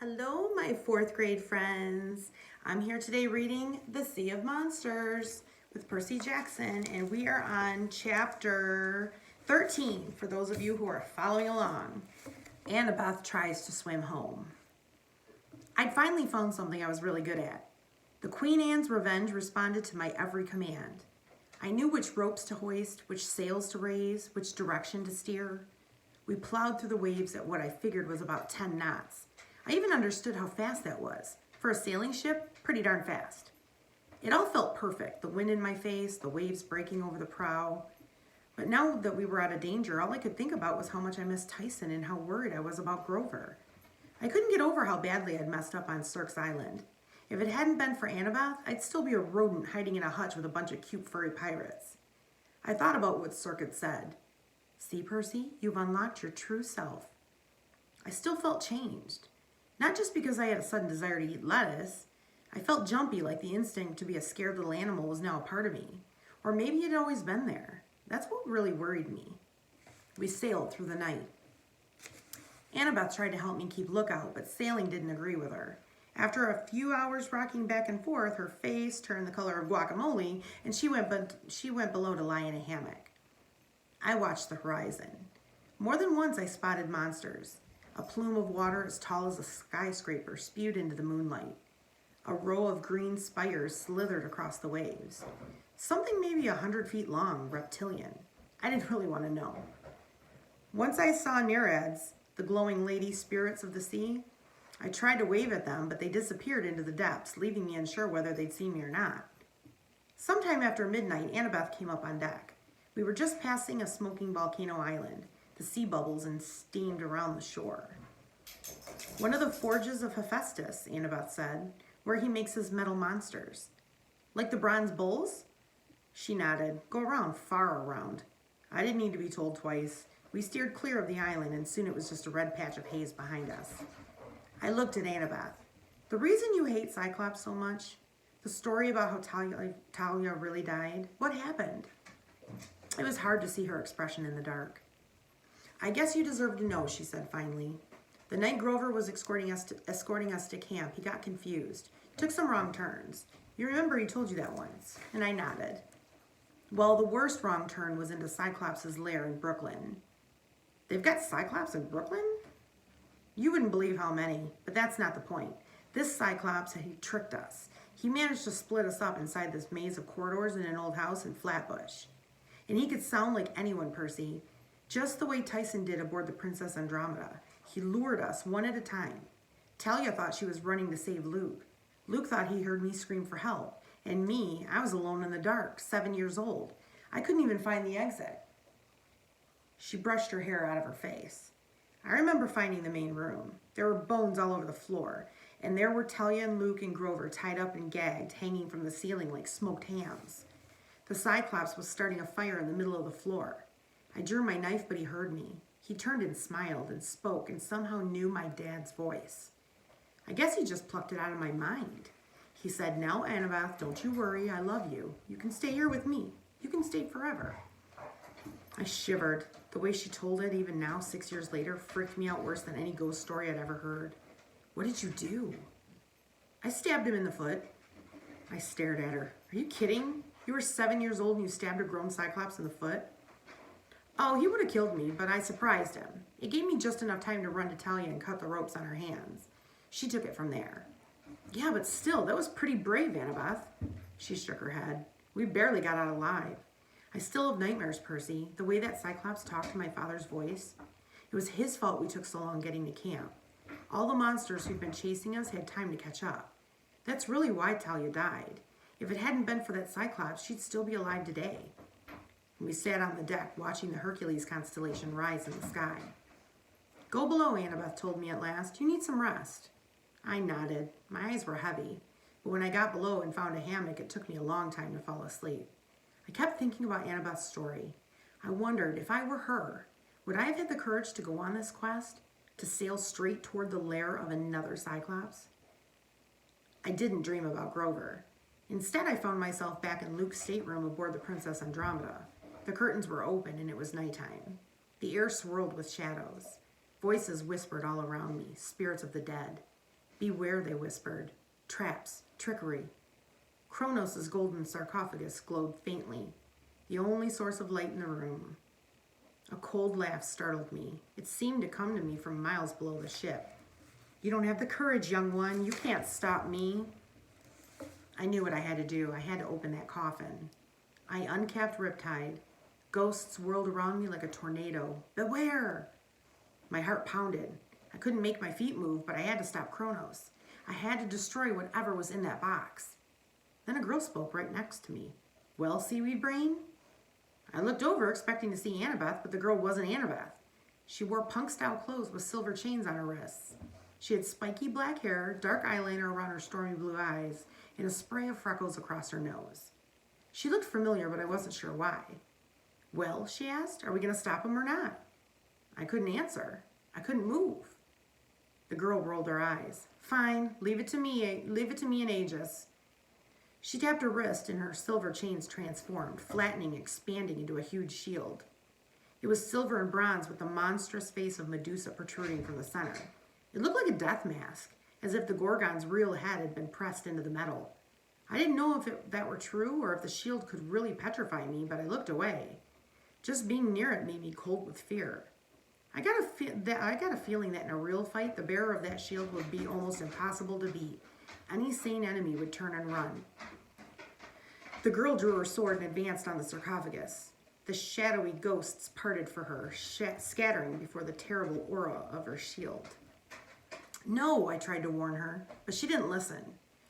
Hello, my fourth grade friends. I'm here today reading The Sea of Monsters with Percy Jackson, and we are on chapter 13 for those of you who are following along. Annabeth tries to swim home. I'd finally found something I was really good at. The Queen Anne's Revenge responded to my every command. I knew which ropes to hoist, which sails to raise, which direction to steer. We plowed through the waves at what I figured was about 10 knots. I even understood how fast that was. For a sailing ship, pretty darn fast. It all felt perfect, the wind in my face, the waves breaking over the prow. But now that we were out of danger, all I could think about was how much I missed Tyson and how worried I was about Grover. I couldn't get over how badly I'd messed up on Cirque's Island. If it hadn't been for Annabeth, I'd still be a rodent hiding in a hutch with a bunch of cute furry pirates. I thought about what Cirque had said. See, Percy, you've unlocked your true self. I still felt changed. Not just because I had a sudden desire to eat lettuce. I felt jumpy, like the instinct to be a scared little animal was now a part of me. Or maybe it had always been there. That's what really worried me. We sailed through the night. Annabeth tried to help me keep lookout, but sailing didn't agree with her. After a few hours rocking back and forth, her face turned the color of guacamole, and she went below to lie in a hammock. I watched the horizon. More than once I spotted monsters. A plume of water as tall as a skyscraper spewed into the moonlight. A row of green spires slithered across the waves. Something maybe 100 feet long, reptilian. I didn't really want to know. Once I saw Nereids, the glowing lady spirits of the sea. I tried to wave at them, but they disappeared into the depths, leaving me unsure whether they'd see me or not. Sometime after midnight, Annabeth came up on deck. We were just passing a smoking volcano island. The sea bubbles and steamed around the shore. One of the forges of Hephaestus, Annabeth said, where he makes his metal monsters. Like the bronze bulls? She nodded. Go around, far around. I didn't need to be told twice. We steered clear of the island, and soon it was just a red patch of haze behind us. I looked at Annabeth. The reason you hate Cyclops so much? The story about how Talia really died? What happened? It was hard to see her expression in the dark. I guess you deserve to know, she said finally. The night Grover was escorting us to camp, he got confused. Took some wrong turns. You remember he told you that once. And I nodded. Well, the worst wrong turn was into Cyclops' lair in Brooklyn. They've got Cyclops in Brooklyn? You wouldn't believe how many, but that's not the point. This Cyclops, he tricked us. He managed to split us up inside this maze of corridors in an old house in Flatbush. And he could sound like anyone, Percy. Just the way Tyson did aboard the Princess Andromeda. He lured us one at a time. Talia thought she was running to save Luke. Luke thought he heard me scream for help. And me, I was alone in the dark, 7 years old. I couldn't even find the exit. She brushed her hair out of her face. I remember finding the main room. There were bones all over the floor. And there were Talia and Luke and Grover tied up and gagged, hanging from the ceiling like smoked hams. The Cyclops was starting a fire in the middle of the floor. I drew my knife, but he heard me. He turned and smiled and spoke and somehow knew my dad's voice. I guess he just plucked it out of my mind. He said, now, Annabeth, don't you worry. I love you. You can stay here with me. You can stay forever. I shivered. The way she told it, even now, 6 years later, freaked me out worse than any ghost story I'd ever heard. What did you do? I stabbed him in the foot. I stared at her. Are you kidding? You were 7 years old and you stabbed a grown Cyclops in the foot? Oh, he would have killed me, but I surprised him. It gave me just enough time to run to Talia and cut the ropes on her hands. She took it from there. Yeah, but still, that was pretty brave, Annabeth. She shook her head. We barely got out alive. I still have nightmares, Percy. The way that Cyclops talked to my father's voice. It was his fault we took so long getting to camp. All the monsters who'd been chasing us had time to catch up. That's really why Talia died. If it hadn't been for that Cyclops, she'd still be alive today. We sat on the deck, watching the Hercules constellation rise in the sky. Go below, Annabeth told me at last. You need some rest. I nodded. My eyes were heavy. But when I got below and found a hammock, it took me a long time to fall asleep. I kept thinking about Annabeth's story. I wondered, if I were her, would I have had the courage to go on this quest? To sail straight toward the lair of another Cyclops? I didn't dream about Grover. Instead, I found myself back in Luke's stateroom aboard the Princess Andromeda. The curtains were open and it was nighttime. The air swirled with shadows. Voices whispered all around me, spirits of the dead. Beware, they whispered. Traps, trickery. Kronos' golden sarcophagus glowed faintly, the only source of light in the room. A cold laugh startled me. It seemed to come to me from miles below the ship. You don't have the courage, young one. You can't stop me. I knew what I had to do. I had to open that coffin. I uncapped Riptide. Ghosts whirled around me like a tornado. Beware! My heart pounded. I couldn't make my feet move, but I had to stop Kronos. I had to destroy whatever was in that box. Then a girl spoke right next to me. Well, Seaweed Brain? I looked over expecting to see Annabeth, but the girl wasn't Annabeth. She wore punk-style clothes with silver chains on her wrists. She had spiky black hair, dark eyeliner around her stormy blue eyes, and a spray of freckles across her nose. She looked familiar, but I wasn't sure why. Well, she asked, are we going to stop him or not? I couldn't answer. I couldn't move. The girl rolled her eyes. Fine, leave it to me and Aegis. She tapped her wrist and her silver chains transformed, flattening, expanding into a huge shield. It was silver and bronze with the monstrous face of Medusa protruding from the center. It looked like a death mask, as if the Gorgon's real head had been pressed into the metal. I didn't know if that were true or if the shield could really petrify me, but I looked away. Just being near it made me cold with fear. I got a feeling that in a real fight, the bearer of that shield would be almost impossible to beat. Any sane enemy would turn and run. The girl drew her sword and advanced on the sarcophagus. The shadowy ghosts parted for her, scattering before the terrible aura of her shield. No, I tried to warn her, but she didn't listen.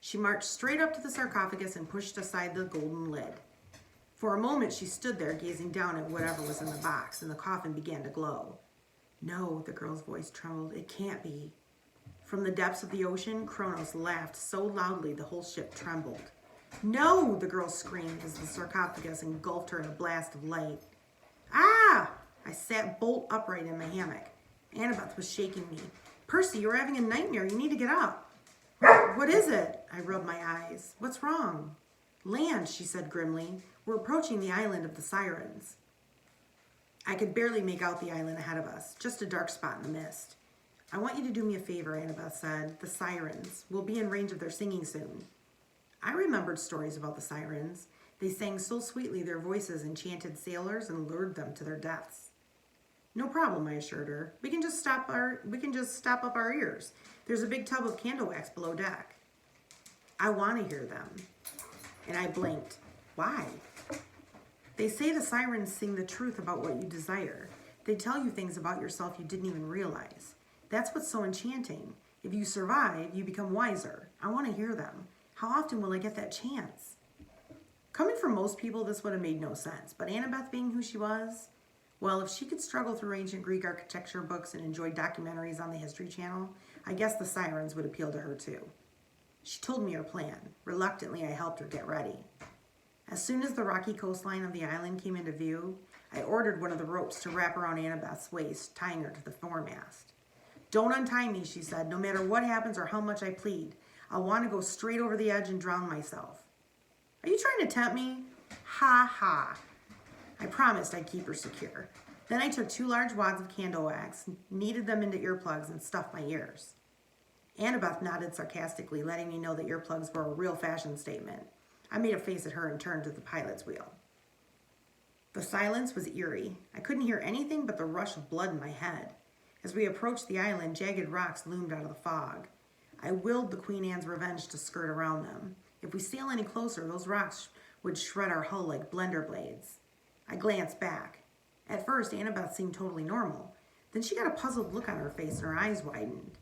She marched straight up to the sarcophagus and pushed aside the golden lid. For a moment, she stood there gazing down at whatever was in the box, and the coffin began to glow. No, the girl's voice trembled. It can't be. From the depths of the ocean, Kronos laughed so loudly the whole ship trembled. No, the girl screamed as the sarcophagus engulfed her in a blast of light. Ah! I sat bolt upright in my hammock. Annabeth was shaking me. Percy, you're having a nightmare. You need to get up. What is it? I rubbed my eyes. What's wrong? Land, she said grimly. We're approaching the island of the sirens. I could barely make out the island ahead of us, just a dark spot in the mist. I want you to do me a favor, Annabeth said. The sirens. We'll be in range of their singing soon. I remembered stories about the sirens. They sang so sweetly their voices enchanted sailors and lured them to their deaths. No problem, I assured her. We can just stop up our ears. There's a big tub of candle wax below deck. I want to hear them. And I blinked. Why? They say the sirens sing the truth about what you desire. They tell you things about yourself you didn't even realize. That's what's so enchanting. If you survive, you become wiser. I want to hear them. How often will I get that chance? Coming from most people, this would have made no sense. But Annabeth being who she was, well, if she could struggle through ancient Greek architecture books and enjoy documentaries on the History Channel, I guess the sirens would appeal to her too. She told me her plan. Reluctantly, I helped her get ready. As soon as the rocky coastline of the island came into view, I ordered one of the ropes to wrap around Annabeth's waist, tying her to the foremast. Don't untie me, she said, no matter what happens or how much I plead. I'll want to go straight over the edge and drown myself. Are you trying to tempt me? Ha ha. I promised I'd keep her secure. Then I took 2 large wads of candle wax, kneaded them into earplugs, and stuffed my ears. Annabeth nodded sarcastically, letting me know that earplugs were a real fashion statement. I made a face at her and turned to the pilot's wheel. The silence was eerie. I couldn't hear anything but the rush of blood in my head. As we approached the island, jagged rocks loomed out of the fog. I willed the Queen Anne's Revenge to skirt around them. If we sail any closer, those rocks would shred our hull like blender blades. I glanced back. At first, Annabeth seemed totally normal. Then she got a puzzled look on her face and her eyes widened.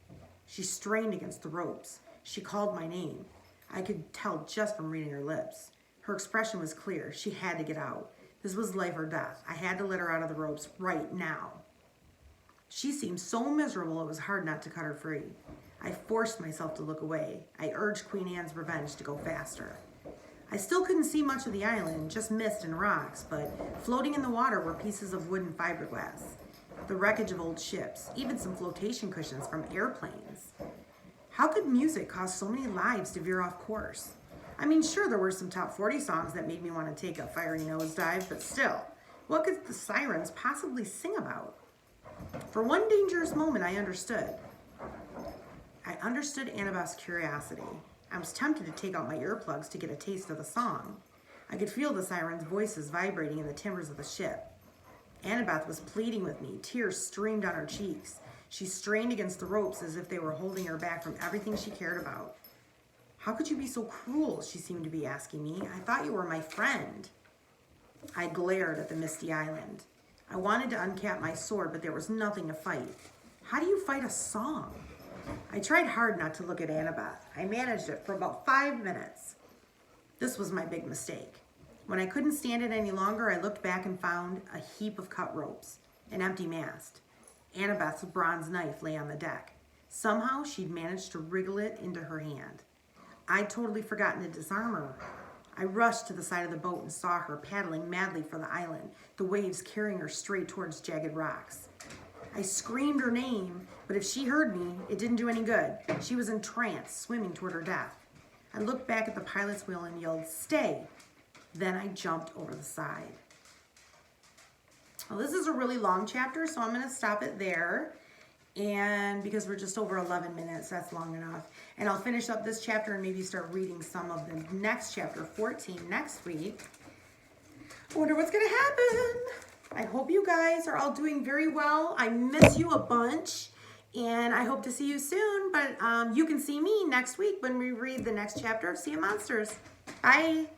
She strained against the ropes. She called my name. I could tell just from reading her lips. Her expression was clear. She had to get out. This was life or death. I had to let her out of the ropes right now. She seemed so miserable it was hard not to cut her free. I forced myself to look away. I urged Queen Anne's Revenge to go faster. I still couldn't see much of the island, just mist and rocks, but floating in the water were pieces of wood and fiberglass, the wreckage of old ships, even some flotation cushions from airplanes. How could music cause so many lives to veer off course? I mean, sure, there were some top 40 songs that made me want to take a fiery nosedive, but still, what could the sirens possibly sing about? For one dangerous moment, I understood. I understood Annabeth's curiosity. I was tempted to take out my earplugs to get a taste of the song. I could feel the sirens' voices vibrating in the timbers of the ship. Annabeth was pleading with me. Tears streamed down her cheeks. She strained against the ropes as if they were holding her back from everything she cared about. How could you be so cruel? She seemed to be asking me. I thought you were my friend. I glared at the misty island. I wanted to uncap my sword, but there was nothing to fight. How do you fight a song? I tried hard not to look at Annabeth. I managed it for about 5 minutes. This was my big mistake. When I couldn't stand it any longer, I looked back and found a heap of cut ropes, an empty mast. Annabeth's bronze knife lay on the deck. Somehow, she'd managed to wriggle it into her hand. I'd totally forgotten to disarm her. I rushed to the side of the boat and saw her paddling madly for the island, the waves carrying her straight towards jagged rocks. I screamed her name, but if she heard me, it didn't do any good. She was entranced, swimming toward her death. I looked back at the pilot's wheel and yelled, "Stay!" Then I jumped over the side. Well, this is a really long chapter, so I'm going to stop it there. And because we're just over 11 minutes, that's long enough. And I'll finish up this chapter and maybe start reading some of the next chapter, 14, next week. I wonder what's going to happen. I hope you guys are all doing very well. I miss you a bunch. And I hope to see you soon. But you can see me next week when we read the next chapter of Sea of Monsters. Bye.